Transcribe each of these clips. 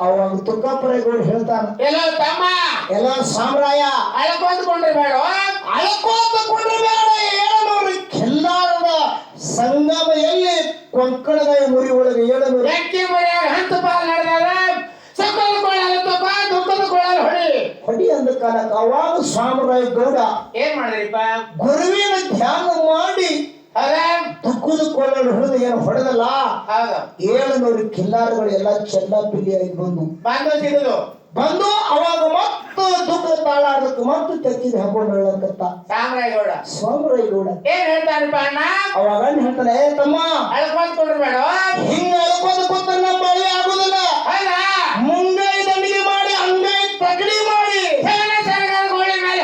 ಅವಾಗ ತುಕ್ಕಪ್ಪರೇಗೌಡ ಹೇಳ್ತಾನ, ಎಲ್ಲ ತಮ್ಮ ಎಲ್ಲ ಸಾಮ್ರಾಯ ಅಳ್ಕೊಂಡ್ಕೊಂಡ್ರೆ ಬೇಡ, ಅಳ್ಕೋತಕೊಂಡ್ರೆ ಬೇಡ, ಏಳನೂರು ಕಿಲ್ಲಾರದ ಸಂಗಮ ಎಲ್ಲಿ ಕೊಂಕಣದ ಮುರಿ ಒಳಗೆ ಏಳನೂರು ಎಕ್ಕಿ ಮರಿಯಾಗ ಹಂತ ಪಾಲ್ ನಡೆದಾರ. ಸಕಲ ಕೊಳ್ಳಲು ತುಪ್ಪ ದುಃಖದ ಕೊಳ್ಳಲು ಹೊಡಿ ಅಂದ ಕಾಲಕ್ಕೆ ಅವಾಗ ಸಾಮ್ರಾಯ ಗೌಡ ಏನ್ ಮಾಡಿದ್ರಿಪ್ಪ? ಗುರುವಿನ ಧ್ಯಾನ ಮಾಡಿ ದುಃಖದ ಕೊಳ್ಳಲು ಹೊಡೆದು ಏನು ಹೊಡೆದಲ್ಲ. 700 ಕಿಲ್ಲಾರಗಳು ಎಲ್ಲ ಚೆಲ್ಲಾಪಿಲ್ಲಿಯಾಗಿ ಬಂದು ಅವಾಗ ಮತ್ತು ದುಃಖ ತಾಳಾಡಕ್ಕೆ ಮತ್ತು ತೆಕ್ಕಿಗೆ ಹಾಕೊಂಡು ಹೇಳಕತ್ತ ಸಾಮ್ರಾಯ ಗೌಡ ಏನ್ ಹೇಳ್ತಾರಪ್ಪ ಅಣ್ಣ? ಅವಾಗ ಹೇಳ್ತಾನೆ, ತಮ್ಮ ಅಳ್ಕೊಂಡ್ಕೊಂಡ್ರೆ ಬೇಡ, ಹಿಂಗ ಅಳ್ಕೋದು ಕೂತ ನಮ್ಮ ಬಳಿ ಆಗುದಿಲ್ಲ, ಮುಂಗೈ ದಂಡಿಗೆ ಮಾಡಿ ಅಂಗೈ ತಗಡಿ ಮಾಡಿ ಮೇಲೆ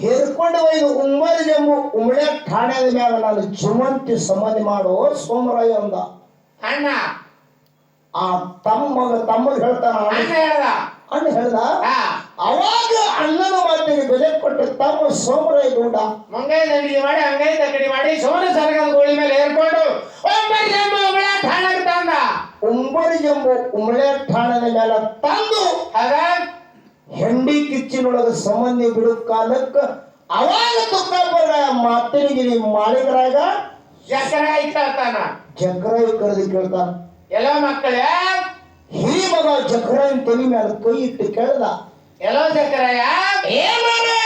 ಹೇರ್ಕೊಂಡು ಒಯ್ದು ಉಮ್ಮರಿ ಜಂಬು ಉಮಳೆ ಠಾಣೆದ ಮ್ಯಾಗ ನಾನು ಜೀವಂತಿ ಸಮಾಧಿ ಮಾಡೋ ಸೋಮರಾಯ ಅಂದ. ಅಣ್ಣ ಆ ತಮ್ಮಗ ಹೇಳ್ತಾನ, ಅಣ್ಣ ಹೇಳ್ದ. ಅವಾಗ ಅಣ್ಣನ ಮಾತಿಗೆ ಬೆಲೆ ಕೊಟ್ಟು ತಮ್ಮ ಸೋಮರಾಯ ಗೌಡ ಮುಂಗೈ ದಂಡಿಗೆ ಮಾಡಿ ಅಂಗೈ ತಗಡಿ ಮಾಡಿ ಸೋನ ಸರ್ಗದ ಗೋಳಿ ಮೇಲೆ ಹೇರ್ಕೊಂಡು ಉಂಬರಿ ಜಂಬು ಉಮಳೆ ಠಾಣೆದ ಮೇಲೆ ತಂದು ಹೆಂಡಿ ಕಿಚ್ಚಿನೊಳಗ ಸಂಬಂಧಿ ಬಿಡು ಕಾಲಕ್ಕ ಅವಾಗ ತುಕ್ಕಪ್ಪರ ಮಾತನಿಗಿರಿ ಮಾಳಿಗರಾಗ ಜಕರಾಯಿ ಕೇಳ್ತಾನ. ಜಕರಾಯಿ ಕರೆದು ಕೇಳ್ತಾನ, ಎಲ್ಲ ಮಕ್ಕಳೇ ಹಿರಿ ಮಗ ಜಕರಾಯಿ ತಲೆ ಮೇಲೆ ಕೈ ಇಟ್ಟು ಕೇಳ್ದ, ಎಲ್ಲೋ ಜಕರಾಯ ಏನೇ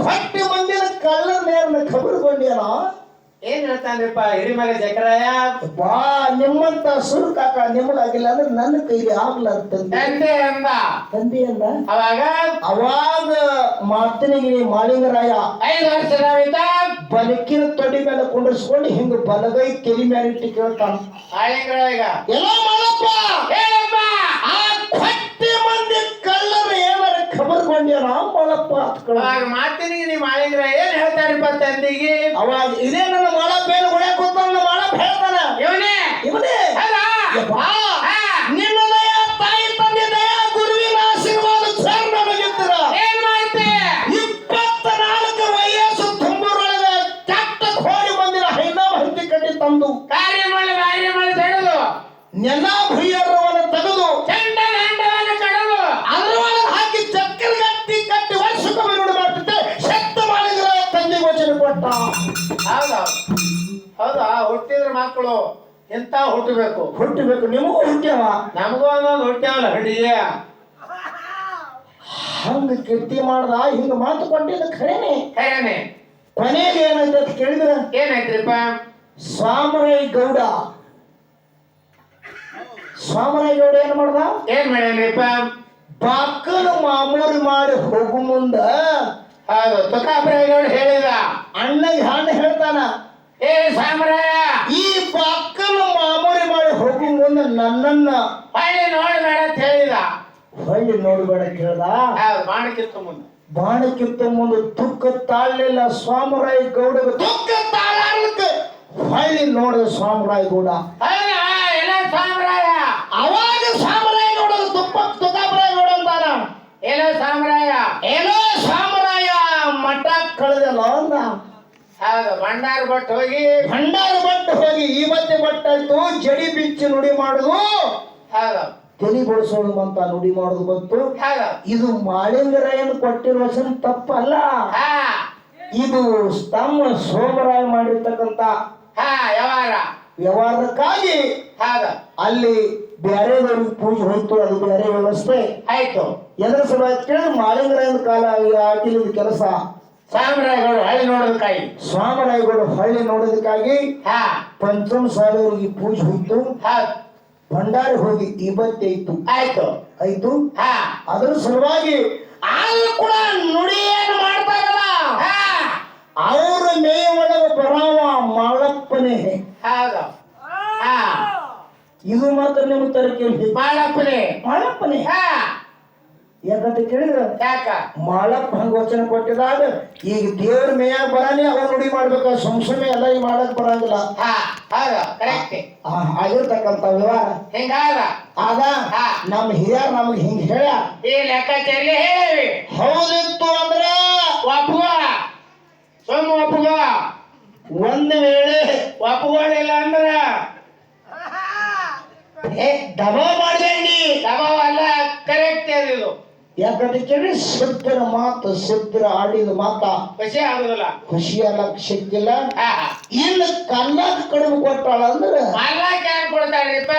ಹೊಟ್ಟೆ ಮಂದಿನ ಕಳ್ಳ ನೇರನ ಖಬರ್ಗೊಂಡ್ಯಾನ. ಏನ್ ಹೇಳ್ತಾನ್ರಿಪ್ಪ ಹಿರಿ ಮಗ ಜಕರಾಯ? ಬಾ ನಿಮ್ಮಂತ ಸುರು ಕಾಕ ನಿಮ್ಮದಾಗಿಲ್ಲ ಅಂದ್ರೆ ನನ್ನ ಕೈಲಿ ಆಗ್ಲ ತಂದೆ ಅಂದ. ತಂದೆ ಅಂದ. ಅವಾಗ ಮಾತನಿಗೆ ಮಾಳಿಂಗರಾಯ 5 ವರ್ಷದ ಬಲಕಿನ ತೊಡಿ ಮೇಲೆ ಕುಂಡಿಸ್ಕೊಂಡು ಹಿಂಗ ಬಲಗೈ ತೆಲಿ ಮೇಲೆ ಇಟ್ಟು ಕೇಳ್ತಾನ, ಮಾಳಿಂಗರಾಯ ಎಲ್ಲ ಮಾಡಪ್ಪ ಹೇಳಪ್ಪ, ಆ ಹೊಟ್ಟೆ ಮಂದಿ ಕಳ್ಳರ ಏನಾರ ಖಬರ್ಗೊಂಡ್ಯಾನ ಮಾಡಪ್ಪ. ಮಾತಿನಿಗೆ ನೀ ಮಾಳಿಂಗರಾಯ ಏನ್ ಹೇಳ್ತಾರಪ್ಪ ತಂದೆಗೆ? ಅವಾಗ ಇದೇ ನನ್ನ ಮಾಡಪ್ಪ ಏನು ಹೊಡ್ಯಾಕ ಹೋಗ್ತಾನ ಮಾಡಪ್ಪ ಹೇಳ್ತಾನ, ಇವನೇ ನಿನ್ನ ದಯ ತಾಯಿ ತಂದೆ ದಯ ಗುರುವಿನ ಆಶೀರ್ವಾದ ಸರ್ ನನಗಿದ್ದರ ಏನ್ ಮಾಡ್ತೆ? 24 ವಯಸ್ಸು ತುಂಬರೊಳಗ ಕೆಟ್ಟ ಕೋಡಿ ಬಂದಿರ ಹೈನಾವ ಹಂತಿ ಕಟ್ಟಿ ತಂದು ಕಾರ್ಯ ಮಾಡಿ ತಡೆದು ನೆಲ ಭುಯ್ಯರವನ್ನು ತೆಗೆದು ಚಂಡವನ್ನು ಕಡದು ಅದರೊಳಗೆ ಹಾಕಿ ಚಕ್ಕಲ್ ಕಟ್ಟಿ ವರ್ಷಕ್ಕೊಮ್ಮೆ ನೋಡಿ ಮಾಡ್ತಿದ್ದೆ ಶಕ್ತ ಮಾಡಿದ್ರ ತಂದೆ ವಚನ ಕೊಟ್ಟ. ಹೌದಾ? ಹುಟ್ಟಿದ್ರ ಮಕ್ಕಳು ಎಂತ ಹುಟ್ಟಬೇಕು ನಿಮಗೂ ಹುಟ್ಟ್ಯಾವ, ನಮಗೂ ಒಂದೊಂದು ಹುಟ್ಟ್ಯಾವಲ್ಲ ಹಡಿಯ. ಹಂಗ ಕೀರ್ತಿ ಮಾಡ್ದ ಹಿಂಗ ಮಾತು ಕೊಟ್ಟಿದ್ದ ಖರೇನೆ. ಕೊನೆಗೆ ಏನಾಯ್ತು ಅಂತ ಕೇಳಿದ್ರ ಏನಾಯ್ತ್ರಿಪ್ಪ? ಸಾಮರಾಯ ಗೌಡ ಏನ್ ಮಾಡ್ದ? ಏನ್ ಮಾಡ್ಯಾನ್ರಿಪ್ಪ? ಬಾಕಲು ಮಾಮೂಲಿ ಮಾಡಿ ಹೋಗು ಮುಂದ ಹೌದು ತುಕಾಪುರ ಹೇಳಿದ ಅಣ್ಣಗೆ ಹಣ್ಣು ಹೇಳ್ತಾನ, ಏ ಸಾಮ್ರಾಯ ಈ ಬಾಕಲು ಮಾಮೂಲಿ ಮಾಡಿ ಹೋಗು ಮುಂದ ನನ್ನನ್ನ ಹೊಳ್ಳಿ ನೋಡ್ಬೇಡ ಅಂತ ಹೇಳಿದ. ಹೊಳ್ಳಿ ನೋಡ್ಬೇಡ ಕೇಳ್ದ. ಬಾಣಕ್ಕಿಂತ ಮುಂದೆ ದುಃಖ ತಾಳಲಿಲ್ಲ ಸ್ವಾಮರಾಯ ಗೌಡಗ. ದುಃಖ ತಾಳಾರ್ಲಿಕ್ಕೆ ಹೊಳ್ಳಿ ನೋಡಿದ ಸ್ವಾಮರಾಯ ಗೌಡ. ಅವಾಗ ಸಾಮರಾಯ ಗೌಡ ತುಕಾಪುರಾಯ ಗೌಡ ಅಂತಾನ, ಏನೋ ಸಾಮರಾಯ ಮಠ ಕಳೆದಲ್ಲ ಅಂದ. ಭಂಡಾರ ಬಟ್ಟು ಹೋಗಿ ಇವತ್ತೆ ಬಟ್ಟಾಯ್ತು, ಜಡಿ ಬಿಚ್ಚಿ ನುಡಿ ಮಾಡುದು, ತಲೆ ಬಡಿಸೋದು ಅಂತ ನುಡಿ ಮಾಡುದು ಬಂತು. ಇದು ಮಾಳಿಂಗರಾಯನ ಕೊಟ್ಟಿರುವ ವಚನ ತಪ್ಪಲ್ಲ, ಇದು ತಮ್ಮ ಸೋಮರಾಯ ಮಾಡಿರ್ತಕ್ಕಂತ ವ್ಯವಹಾರಕ್ಕಾಗಿ ಅಲ್ಲಿ ಬೇರೆದವ್ರಿಗೆ ಪೂಜೆ ಹೋಯ್ತು, ಅದು ಬೇರೆ ವ್ಯವಸ್ಥೆ ಆಯ್ತು. ಎದ್ರ ಸಲುವಾಗಿ ಕೇಳಿದ್ರೆ ಮಾಳಿಂಗರಾಯನ ಕಾಲ ಆಗಿಲ್ಲ ಕೆಲಸ. ಸಾಮರಾಯಗೌಡ ಹಳ್ಳಿ ನೋಡೋದಕ್ಕಾಗಿ ಪಂಚಮ ಸಾಲವರಿಗೆ ಪೂಜೆ ಹೋಯ್ತು, ಭಂಡಾರ ಹೋಗಿ ಇವತ್ತೇ ಆಯ್ತು. ಅದ್ರ ಸಲುವಾಗಿ ಆದ್ರೂ ಕೂಡ ನುಡಿ ಏನು ಮಾಡ್ತಾರಲ್ಲ, ಅವ್ರ ಮೇಯ ಒಳಗ ಬರಾವ ಮಾಳಪ್ಪನೇ. ಇದು ಮಾತ್ರ ನಿಮ್ಗೆ ತರಕೆ ಮಾಳಪ್ಪನೇ ಯಾಕಂತ ಕೇಳಿದ್ರ, ಮಾಳಪ್ಪ ಹಂಗ ವಚನ ಕೊಟ್ಟಿದಾಗ ಈಗ ದೇವ್ರ ಮೇಯಾಗ ಬರಾನಿ ಅವ ನುಡಿ ಮಾಡ್ಬೇಕ, ಸಂಸಮೆ ಎಲ್ಲ ಈ ಮಾಡಕ್ ಬರಂಗಿಲ್ಲ. ಆಗಿರ್ತಕ್ಕಂತ ವ್ಯವಹಾರ ಆದ ನಮ್ ಹಿರಿಯರ್ ನಮಗ್ ಹಿಂಗ ಹೇಳ ಹೌದಿತ್ತು ಅಂದ್ರೆ ಒಂದ್ ವೇಳೆ ಒಪ್ಪುಗಳಿಲ್ಲ ಅಂದ್ರ ದಬಾ ಮಾಡ್ಬೇಡಿ, ದಬಾ ಯಾಕಂತ ಕೇಳಿ ಸಿದ್ಧರ ಮಾತು ಸಿದ್ಧರ ಆಡಿದ ಮಾತ ಖುಷಿ ಆಗುದಿಲ್ಲ. ಖುಷಿ ಅನ್ನಕ್ ಸಿಕ್ಕಿಲ್ಲ. ಇಲ್ಲ ಕನ್ನಡ ಕಡಿಮೆ ಕೊಟ್ಟಾಳ ಅಂದ್ರ ಮಲ್ಲ ಕ್ಯಾನ್ ಕೊಡ್ತಾಳ್ರಿಪ್ಪ.